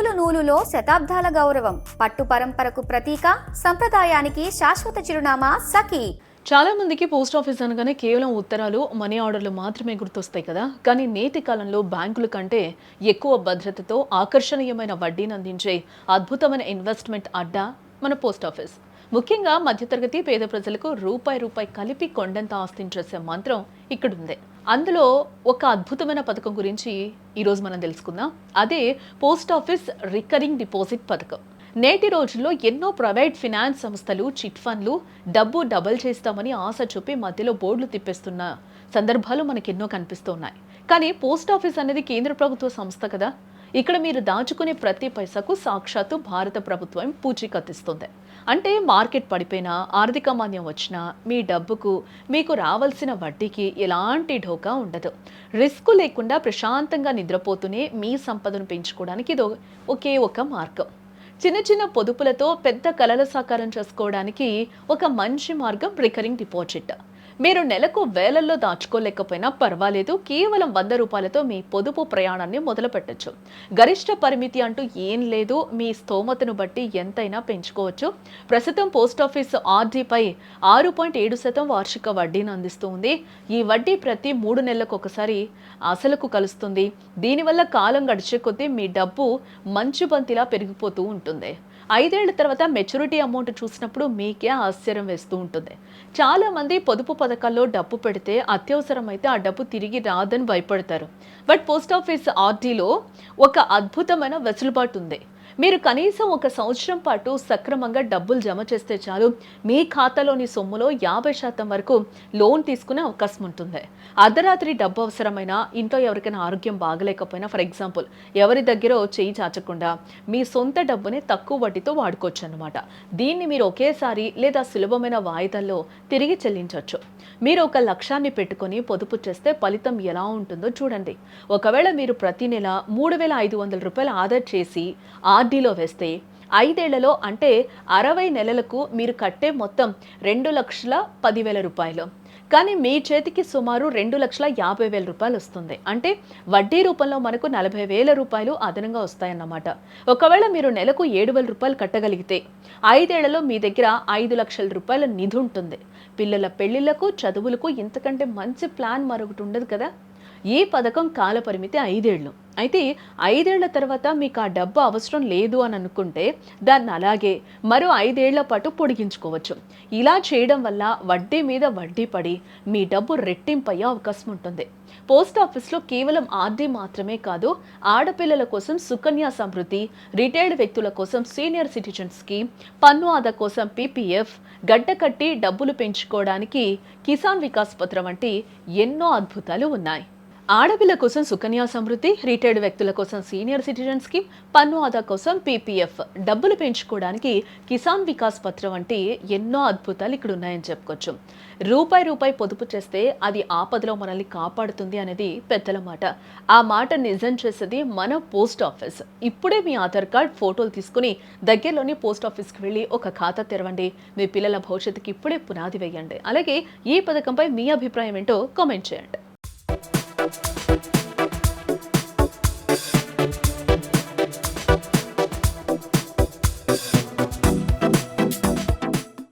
నూలు నూలులో శతాబ్దాల గౌరవం, పట్టు పరంపరకు ప్రతీక, సంప్రదాయానికి శాశ్వత చిరునామా సఖీ. చాలా మందికి పోస్ట్ ఆఫీస్ అనగానే కేవలం ఉత్తరాలు, మనీ ఆర్డర్లు మాత్రమే గుర్తొస్తాయి కదా. కానీ నేటి కాలంలో బ్యాంకుల కంటే ఎక్కువ భద్రతతో ఆకర్షణీయమైన వడ్డీని అందించే అద్భుతమైన ఇన్వెస్ట్మెంట్ అడ్డా మన పోస్ట్ ఆఫీస్. ముఖ్యంగా మధ్యతరగతి పేద ప్రజలకు రూపాయి కలిపి కొండంత ఆస్తిని చేసే మంత్రం ఇక్కడుంది. అందులో ఒక అద్భుతమైన పథకం గురించి ఈరోజు మనం తెలుసుకుందాం. అదే పోస్ట్ ఆఫీస్ రికరింగ్ డిపాజిట్ పథకం. నేటి రోజుల్లో ఎన్నో ప్రైవేట్ ఫినాన్స్ సంస్థలు చిట్ ఫండ్లు డబ్బు డబల్ చేస్తామని ఆశ చూపి మధ్యలో బోర్డులు తిప్పేస్తున్న సందర్భాలు మనకెన్నో కనిపిస్తున్నాయి. కానీ పోస్ట్ ఆఫీస్ అనేది కేంద్ర ప్రభుత్వ సంస్థ కదా. ఇక్కడ మీరు దాచుకునే ప్రతి పైసాకు సాక్షాత్తు భారత ప్రభుత్వం పూచీకత్తిస్తుంది. అంటే మార్కెట్ పడిపోయినా, ఆర్థిక మాంద్యం వచ్చినా మీ డబ్బుకు మీకు రావాల్సిన వడ్డీకి ఎలాంటి ఢోకా ఉండదు. రిస్క్ లేకుండా ప్రశాంతంగా నిద్రపోతూనే మీ సంపదను పెంచుకోవడానికి ఇది ఒకే ఒక మార్గం. చిన్న చిన్న పొదుపులతో పెద్ద కలల సాకారం చేసుకోవడానికి ఒక మంచి మార్గం రికరింగ్ డిపాజిట్. మీరు నెలకు వేలల్లో దాచుకోలేకపోయినా పర్వాలేదు, కేవలం 100 రూపాయలతో మీ పొదుపు ప్రయాణాన్ని మొదలు పెట్టచ్చు. గరిష్ట పరిమితి అంటూ ఏం లేదు, మీ స్తోమతను బట్టి ఎంతైనా పెంచుకోవచ్చు. ప్రస్తుతం పోస్ట్ ఆఫీస్ ఆర్డీపై 6.7% వార్షిక వడ్డీని అందిస్తూ ఉంది. ఈ వడ్డీ ప్రతి 3 నెలలకు ఒకసారి అసలుకు కలుస్తుంది. దీనివల్ల కాలం గడిచే కొద్దీ మీ డబ్బు మంచు బంతిలా పెరిగిపోతూ ఉంటుంది. 5 ఏళ్ల తర్వాత మెచ్యూరిటీ అమౌంట్ చూసినప్పుడు మీకే ఆశ్చర్యం వేస్తూ ఉంటుంది. చాలా మంది పొదుపు పథకాల్లో డబ్బు పెడితే అత్యవసరమైతే ఆ డబ్బు తిరిగి రాదని భయపడతారు. బట్ పోస్ట్ ఆఫీస్ ఆర్డీలో ఒక అద్భుతమైన వెసులుబాటు ఉంది. మీరు కనీసం 1 సంవత్సరం పాటు సక్రమంగా డబ్బులు జమ చేస్తే చాలు, మీ ఖాతాలోని సొమ్ములో 50% వరకు లోన్ తీసుకునే అవకాశం ఉంటుంది. అర్ధరాత్రి డబ్బు అవసరమైనా, ఇంట్లో ఎవరికైనా ఆరోగ్యం బాగలేకపోయినా, ఫర్ ఎగ్జాంపుల్ ఎవరి దగ్గర చేయి చాచకుండా మీ సొంత డబ్బుని తక్కువ వడ్డీతో వాడుకోవచ్చు అన్నమాట. దీన్ని మీరు ఒకేసారి లేదా సులభమైన వాయిదాల్లో తిరిగి చెల్లించవచ్చు. మీరు ఒక లక్ష్యాన్ని పెట్టుకొని పొదుపు చేస్తే ఫలితం ఎలా ఉంటుందో చూడండి. ఒకవేళ మీరు ప్రతి నెల 3,500 రూపాయలు ఆదా చేసి ఆర్డీలో వేస్తే 5 ఏళ్లలో అంటే 60 నెలలకు మీరు కట్టే మొత్తం 2,10,000 రూపాయలు. కానీ మీ చేతికి సుమారు 2,50,000 రూపాయలు వస్తుంది. అంటే వడ్డీ రూపంలో మనకు 40,000 రూపాయలు అదనంగా వస్తాయన్నమాట. ఒకవేళ మీరు నెలకు 7,000 రూపాయలు కట్టగలిగితే 5 ఏళ్లలో మీ దగ్గర 5 లక్షల రూపాయల నిధి ఉంటుంది. పిల్లల పెళ్లిళ్లకు, చదువులకు ఇంతకంటే మంచి ప్లాన్ మరొకటి ఉండదు కదా. ఈ పథకం కాల పరిమితి 5 ఏళ్ళు. అయితే 5 ఏళ్ల తర్వాత మీకు ఆ డబ్బు అవసరం లేదు అని అనుకుంటే దాన్ని అలాగే మరో 5 ఏళ్ల పాటు పొడిగించుకోవచ్చు. ఇలా చేయడం వల్ల వడ్డీ మీద వడ్డీ పడి మీ డబ్బు రెట్టింపయ్యే అవకాశం ఉంటుంది. పోస్ట్ ఆఫీస్లో కేవలం ఆర్డీ మాత్రమే కాదు, ఆడపిల్లల కోసం సుకన్య సమృద్ధి, రిటైర్డ్ వ్యక్తుల కోసం సీనియర్ సిటిజన్ స్కీమ్, పన్ను ఆదా కోసం పీపీఎఫ్, గడ్డ కట్టి డబ్బులు పెంచుకోవడానికి కిసాన్ వికాస్ పత్ర వంటి ఎన్నో అద్భుతాలు ఉన్నాయి. ఆడపిల్ల కోసం సుకన్య సమృద్ధి, రిటైర్డ్ వ్యక్తుల కోసం సీనియర్ సిటిజన్ స్కీమ్, పన్ను ఆదా కోసం పీపీఎఫ్, డబ్బులు పెంచుకోవడానికి కిసాన్ వికాస్ పత్ర వంటి ఎన్నో అద్భుతాలు ఇక్కడ ఉన్నాయని చెప్పుకోవచ్చు. రూపాయి పొదుపు చేస్తే అది ఆపదలో మనల్ని కాపాడుతుంది అనేది పెద్దల మాట. ఆ మాట నిజం చేసేది మన పోస్ట్ ఆఫీస్. ఇప్పుడే మీ ఆధార్ కార్డ్ ఫోటోలు తీసుకుని దగ్గరలోని పోస్ట్ ఆఫీస్కి వెళ్ళి ఒక ఖాతా తెరవండి. మీ పిల్లల భవిష్యత్తుకి ఇప్పుడే పునాది వేయండి. అలాగే ఈ పథకంపై మీ అభిప్రాయం ఏంటో కామెంట్ చేయండి.